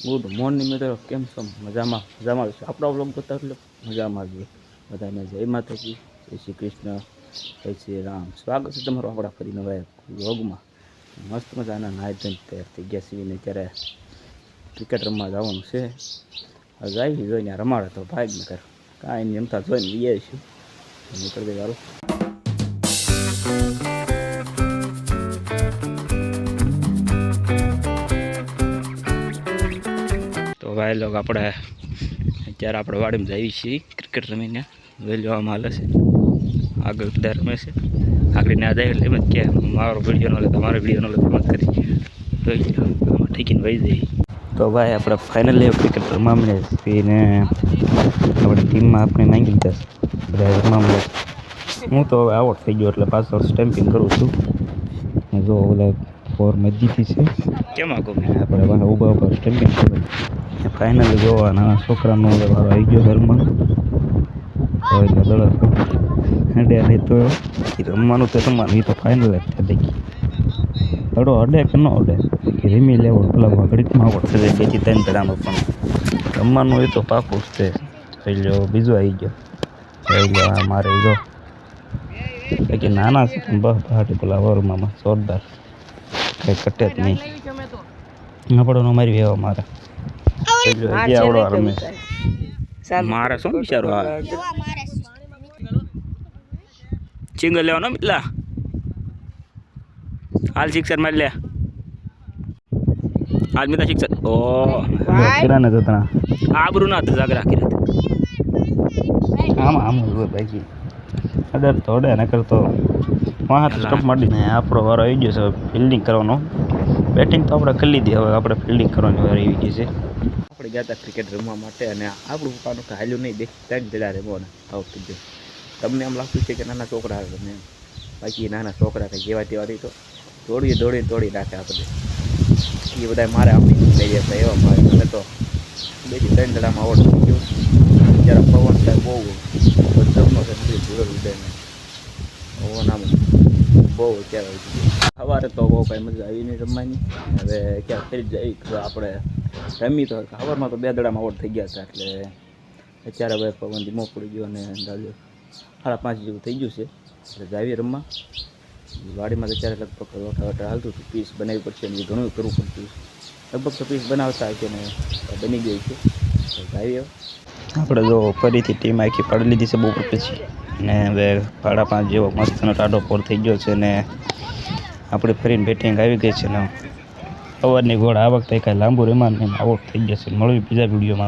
Good morning મિત્રો, કેમ છો? મજામાં મજામાં છે. આપણો બ્લોગ જોતા એટલે મજામાં જ બધાને જય માતાજી, જય શ્રી કૃષ્ણ, જય શ્રી રામ. સ્વાગત છે તમારું આપણા ફરી નવા બ્લોગમાં. મસ્ત મજાના નાઈ ધોઈને તૈયાર થઈ ગયા છીએ ને ત્યારે ક્રિકેટ રમવા જવાનું છે. જાય જોઈને રમાડે તો ભાગ ને કર કાંઈ નહીં, રમતા જોઈને લઈએ છીએ. નીકળી ગઈ હારું. તો ભાઈ લોક આપણે અત્યારે આપણે વાડીમાં જઈએ છીએ ક્રિકેટ રમીને. જોઈ લેવામાં હાલે છે, આગળ બધા રમે છે. આગળ ના જાય એટલે એમ જ કે મારો વિડીયો ન લે, તમારો વિડીયો ન લે, તમે કરી જોઈ લો. આમાં ઠીકીને વહી જઈએ. તો ભાઈ આપણે ફાઇનલી ક્રિકેટ રમામને પીને આપણી ટીમમાં આપણે માંગી લીધા બધા રમામને. હું તો હવે આઉટ થઈ ગયો એટલે પાછળ સ્ટેમ્પિંગ કરું છું. જો ઓલા ફોર મસ્જિદથી છે કેમ આગો આપણે ઊભા ઊભા સ્ટેમ્પિંગ કરું. ફાઇનલી જોવા નાના છોકરાનો વારો આવી ગયો ઘરમાં. એટલે દડો હડે નહીં તો રમવાનું તો રમવાનું, એ તો ફાઇનલ જ થઈ ગઈ. દડો હડે કે ન હડે રીમી લેવો પેલા ઘડીકમાં આવડશે બેથી ત્રણ દડામાં, પણ રમવાનું એ તો પાકું જ છે. જોઈ લો બીજો આવી ગયો. જોઈ લો મારે જો કે નાના છે પણ બસ ભાટી પેલા વરમાં જોરદાર કંઈ કટે જ નહીં. આપણો મારી વેવા મારે આવડો રમે મારે શું વિચારો સિંગલ લેવાનો મિતલા હાલ શિક્ષણ મારી લે હાલ મિતા શિક્ષણ ઓ કિરાને જતા આબરૂ ના જાગરા કિરા આમ આમ ભાઈ અડર તો અડે ન કરતો વાહ સ્ટમ્પ મારીને આપણો વારો આવી ગયો છે ફિલ્ડિંગ કરવાનો. બેટિંગ તો આપણે કરી લીધી, હવે આપણે ફિલ્ડિંગ કરવાની વાર આવી ગઈ છે. આપણે ગયા હતા ક્રિકેટ રમવા માટે અને આપણું પપ્પાનું તો હાલ્યું નહીં, બે ત્રણ જણા રમવાના આઉટ થઈ ગયું. તમને એમ લાગતું છે કે નાના છોકરા રમે, બાકી નાના છોકરા કંઈ જેવા તેવાથી તો દોડી નાખે આપણે. એ બધા મારે આપણી લઈ જતા એવા મારે મને તો બેથી ત્રણ જણામાં આઉટ થઈ ગયું. જ્યારે પવન થાય બહુ જમનો છે ઉડેને પવન આમ બહુ અત્યારે સવારે તો બહુ કાંઈ મજા આવી નહીં રમવાની. હવે ક્યાં ફરી જઈ આપણે રમી તો સવારમાં તો બે દડામાં આઉટ થઈ ગયા હતા. એટલે અત્યારે હવે પવન ધીમો પડી ગયો અને અંદાજે 5:30 જેવું થઈ ગયું છે. એટલે જાવી રમવા વાડીમાં અત્યારે લગભગ રોટા હાલતું હતું. પીસ બનાવવી પડશે અને એ ઘણું કરવું પડતું. લગભગ તો પીસ બનાવતા છે ને બની ગઈ છે. જાવી આપણે જો ફરીથી ટીમ આખી પાડી લીધી છે બપોર પછી, ને હવે 5:30 જેવો મસ્તનો ટાઢો પોર થઈ ગયો છે ને આપણે ફરીને બેટિંગ આવી ગઈ છે ને સવારની ગોળ આ વખતે કાંઈ લાંબુ રમાન આઉટ થઈ ગયા છે. મળવી બીજા વિડીયોમાં.